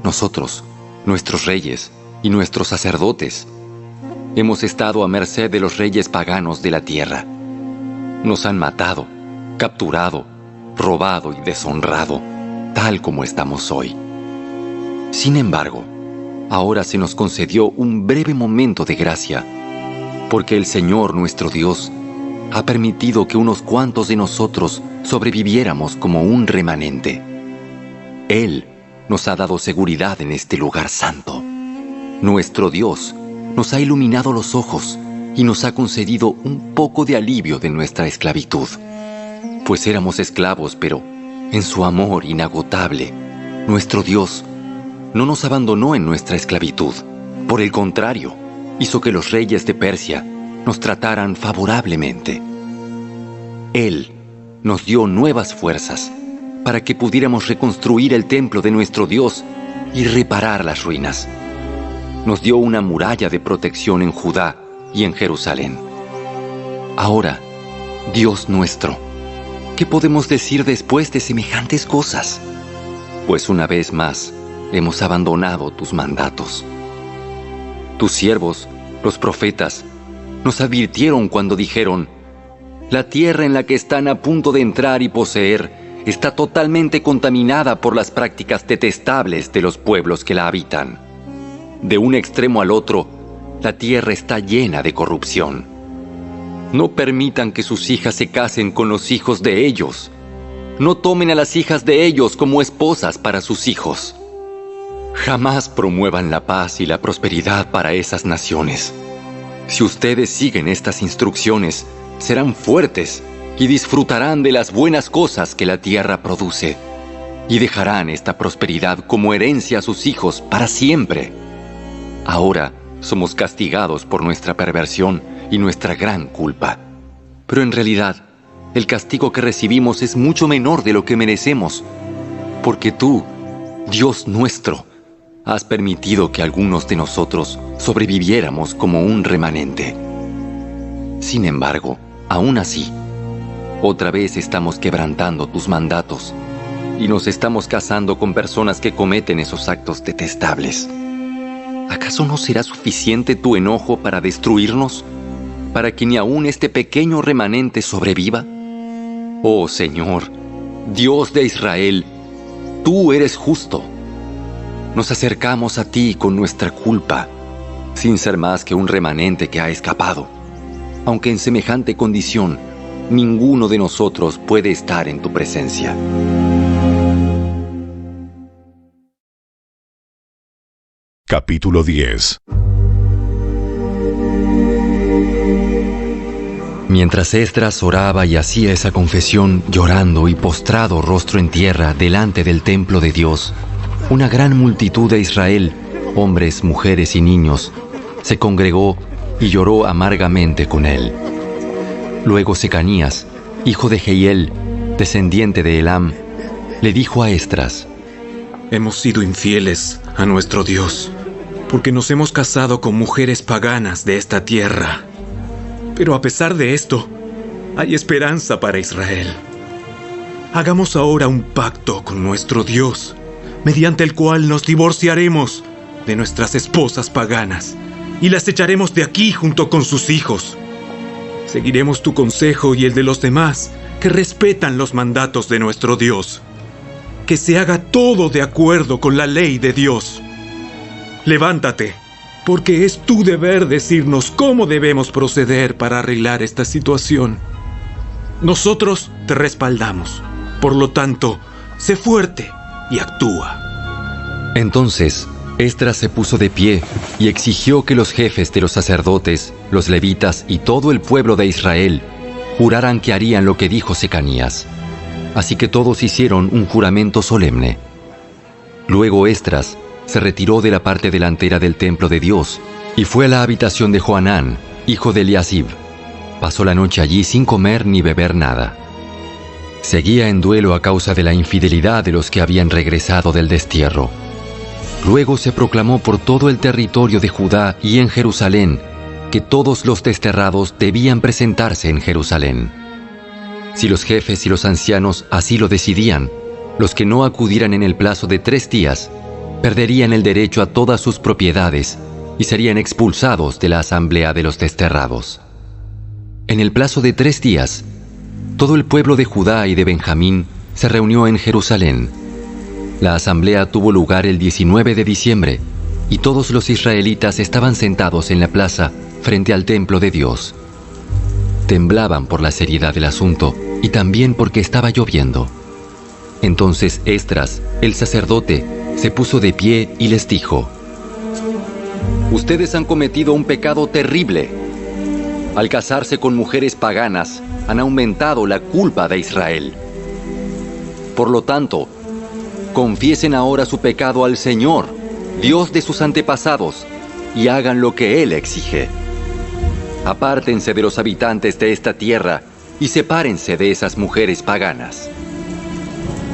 nosotros, nuestros reyes y nuestros sacerdotes, hemos estado a merced de los reyes paganos de la tierra. Nos han matado, capturado, robado y deshonrado, tal como estamos hoy. Sin embargo, ahora se nos concedió un breve momento de gracia, porque el Señor nuestro Dios ha permitido que unos cuantos de nosotros sobreviviéramos como un remanente. Él nos ha dado seguridad en este lugar santo. Nuestro Dios nos ha iluminado los ojos y nos ha concedido un poco de alivio de nuestra esclavitud. Pues éramos esclavos, pero en su amor inagotable, nuestro Dios no nos abandonó en nuestra esclavitud. Por el contrario, hizo que los reyes de Persia nos trataran favorablemente. Él nos dio nuevas fuerzas para que pudiéramos reconstruir el templo de nuestro Dios y reparar las ruinas. Nos dio una muralla de protección en Judá y en Jerusalén. Ahora, Dios nuestro, ¿qué podemos decir después de semejantes cosas? Pues una vez más hemos abandonado tus mandatos. Tus siervos, los profetas, nos advirtieron cuando dijeron: la tierra en la que están a punto de entrar y poseer está totalmente contaminada por las prácticas detestables de los pueblos que la habitan. De un extremo al otro, la tierra está llena de corrupción. No permitan que sus hijas se casen con los hijos de ellos. no tomen a las hijas de ellos como esposas para sus hijos. Jamás promuevan la paz y la prosperidad para esas naciones. Si ustedes siguen estas instrucciones, serán fuertes y disfrutarán de las buenas cosas que la tierra produce, y dejarán esta prosperidad como herencia a sus hijos para siempre. Ahora somos castigados por nuestra perversión y nuestra gran culpa. Pero en realidad, el castigo que recibimos es mucho menor de lo que merecemos, porque tú, Dios nuestro, has permitido que algunos de nosotros sobreviviéramos como un remanente. Sin embargo, aún así, otra vez estamos quebrantando tus mandatos y nos estamos casando con personas que cometen esos actos detestables. ¿Acaso no será suficiente tu enojo para destruirnos, para que ni aún este pequeño remanente sobreviva? Oh Señor, Dios de Israel, tú eres justo. Nos acercamos a ti con nuestra culpa, sin ser más que un remanente que ha escapado. Aunque en semejante condición, ninguno de nosotros puede estar en tu presencia. Capítulo 10. Mientras Esdras oraba y hacía esa confesión, llorando y postrado rostro en tierra delante del templo de Dios, una gran multitud de Israel, hombres, mujeres y niños, se congregó y lloró amargamente con él. Luego Secanías, hijo de Jehiel, descendiente de Elam, le dijo a Esdras: Hemos sido infieles a nuestro Dios, porque nos hemos casado con mujeres paganas de esta tierra. Pero a pesar de esto, hay esperanza para Israel. Hagamos ahora un pacto con nuestro Dios, mediante el cual nos divorciaremos de nuestras esposas paganas y las echaremos de aquí junto con sus hijos. Seguiremos tu consejo y el de los demás que respetan los mandatos de nuestro Dios. Que se haga todo de acuerdo con la ley de Dios. Levántate, porque es tu deber decirnos cómo debemos proceder para arreglar esta situación. Nosotros te respaldamos. Por lo tanto, sé fuerte y actúa. Entonces, Esdras se puso de pie y exigió que los jefes de los sacerdotes, los levitas y todo el pueblo de Israel juraran que harían lo que dijo Secanías. Así que todos hicieron un juramento solemne. Luego Esdras se retiró de la parte delantera del templo de Dios y fue a la habitación de Johanán, hijo de Eliasib. Pasó la noche allí sin comer ni beber nada. Seguía en duelo a causa de la infidelidad de los que habían regresado del destierro. Luego se proclamó por todo el territorio de Judá y en Jerusalén que todos los desterrados debían presentarse en Jerusalén. Si los jefes y los ancianos así lo decidían, los que no acudieran en el plazo de 3 días perderían el derecho a todas sus propiedades y serían expulsados de la asamblea de los desterrados. En el plazo de 3 días, todo el pueblo de Judá y de Benjamín se reunió en Jerusalén. La asamblea tuvo lugar el 19 de diciembre y todos los israelitas estaban sentados en la plaza frente al templo de Dios. Temblaban por la seriedad del asunto y también porque estaba lloviendo. Entonces Esdras, el sacerdote, se puso de pie y les dijo: Ustedes han cometido un pecado terrible. Al casarse con mujeres paganas, han aumentado la culpa de Israel. Por lo tanto, confiesen ahora su pecado al Señor, Dios de sus antepasados, y hagan lo que Él exige. Apártense de los habitantes de esta tierra y sepárense de esas mujeres paganas.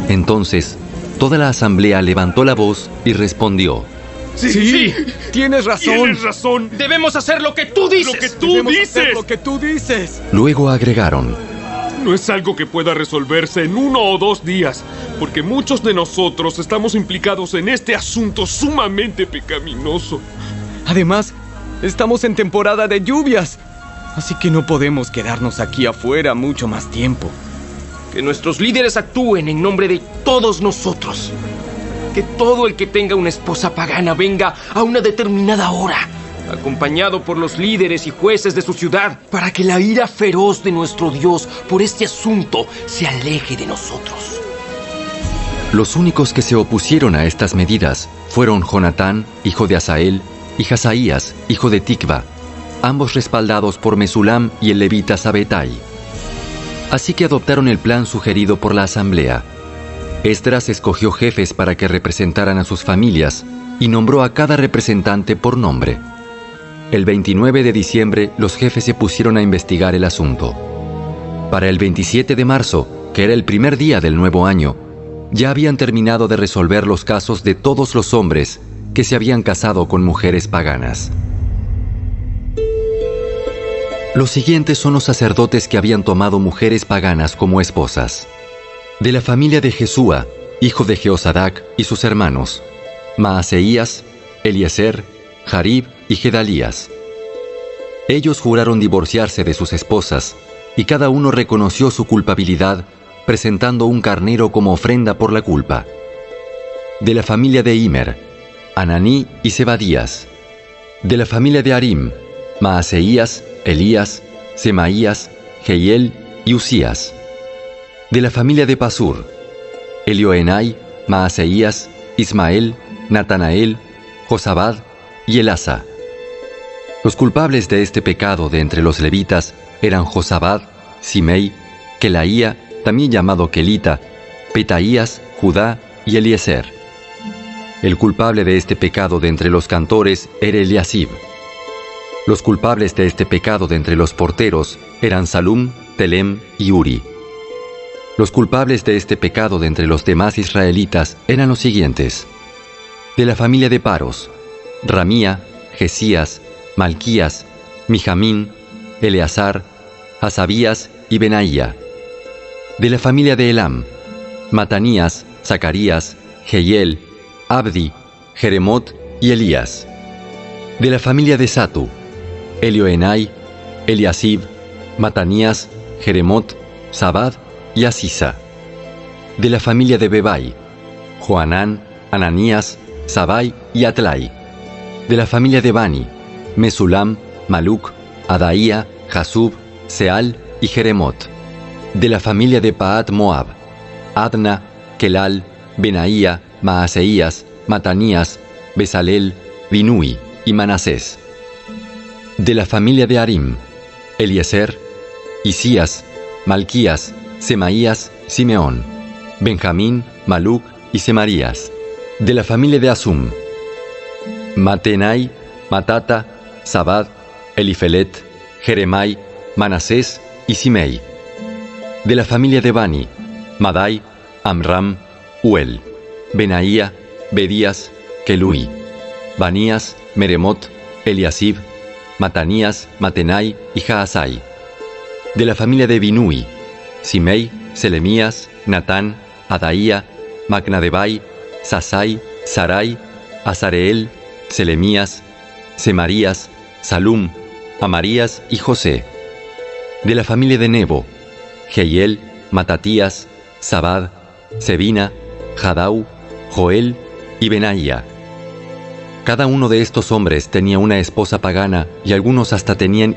Entonces, toda la asamblea levantó la voz y respondió: Sí, tienes razón. Tienes razón. Debemos hacer lo que tú dices. Lo que tú dices. Luego agregaron: No es algo que pueda resolverse en 1 o 2 días, porque muchos de nosotros estamos implicados en este asunto sumamente pecaminoso. Además, estamos en temporada de lluvias, así que no podemos quedarnos aquí afuera mucho más tiempo. Que nuestros líderes actúen en nombre de todos nosotros. Que todo el que tenga una esposa pagana venga a una determinada hora acompañado por los líderes y jueces de su ciudad, para que la ira feroz de nuestro Dios por este asunto se aleje de nosotros. Los únicos que se opusieron a estas medidas fueron Jonatán, hijo de Asael, y Hazaías, hijo de Tikva, ambos respaldados por Mesulam y el levita Sabetai. Así que adoptaron el plan sugerido por la asamblea. Esdras escogió jefes para que representaran a sus familias y nombró a cada representante por nombre. El 29 de diciembre los jefes se pusieron a investigar el asunto. Para el 27 de marzo, que era el primer día del nuevo año, ya habían terminado de resolver los casos de todos los hombres que se habían casado con mujeres paganas. Los siguientes son los sacerdotes que habían tomado mujeres paganas como esposas. De la familia de Jesúa, hijo de Jeosadac, y sus hermanos, Maaseías, Eliezer, Jarib y Gedalías. Ellos juraron divorciarse de sus esposas, y cada uno reconoció su culpabilidad presentando un carnero como ofrenda por la culpa. De la familia de Imer, Ananí y Zebadías. De la familia de Arim, Maaseías, Elías, Semaías, Jehiel y Usías. De la familia de Pasur, Elioenai, Maaseías, Ismael, Natanael, Josabad y Elasa. Los culpables de este pecado de entre los levitas eran Josabad, Simei, Kelaía, también llamado Kelita, Petaías, Judá y Eliezer. El culpable de este pecado de entre los cantores era Eliasib. Los culpables de este pecado de entre los porteros eran Salum, Telem y Uri. Los culpables de este pecado de entre los demás israelitas eran los siguientes. De la familia de Paros, Ramía, Jesías, Malquías, Mijamín, Eleazar, Hasabías y Benaía. De la familia de Elam, Matanías, Zacarías, Jehiel, Abdi, Jeremot y Elías. De la familia de Satu, Elioenai, Eliasib, Matanías, Jeremot, Sabad y Asisa. De la familia de Bebai, Joanán, Ananías, Sabai y Atlai. De la familia de Bani, Mesulam, Maluc, Adaía, Jasub, Seal y Jeremot. De la familia de Paat Moab, Adna, Kelal, Benaía, Maaseías, Matanías, Besalel, Binui y Manasés. De la familia de Arim, Eliezer, Isías, Malquías, Semaías, Simeón, Benjamín, Maluc y Semarías. De la familia de Asum, Matenai, Matata, Sabad, Elifelet, Jeremai, Manasés y Simei. De la familia de Bani, Madai, Amram, Uel, Benaía, Bedías, Kelui, Banías, Meremot, Eliasib, Matanías, Matenai y Jaasai. De la familia de Binui, Simei, Selemías, Natán, Adaía, Macnadebai, Sasai, Sarai, Azareel, Selemías, Semarías, Salum, Amarías y José. De la familia de Nebo, Jehiel, Matatías, Sabad, Sebina, Jadau, Joel y Benaía. Cada uno de estos hombres tenía una esposa pagana y algunos hasta tenían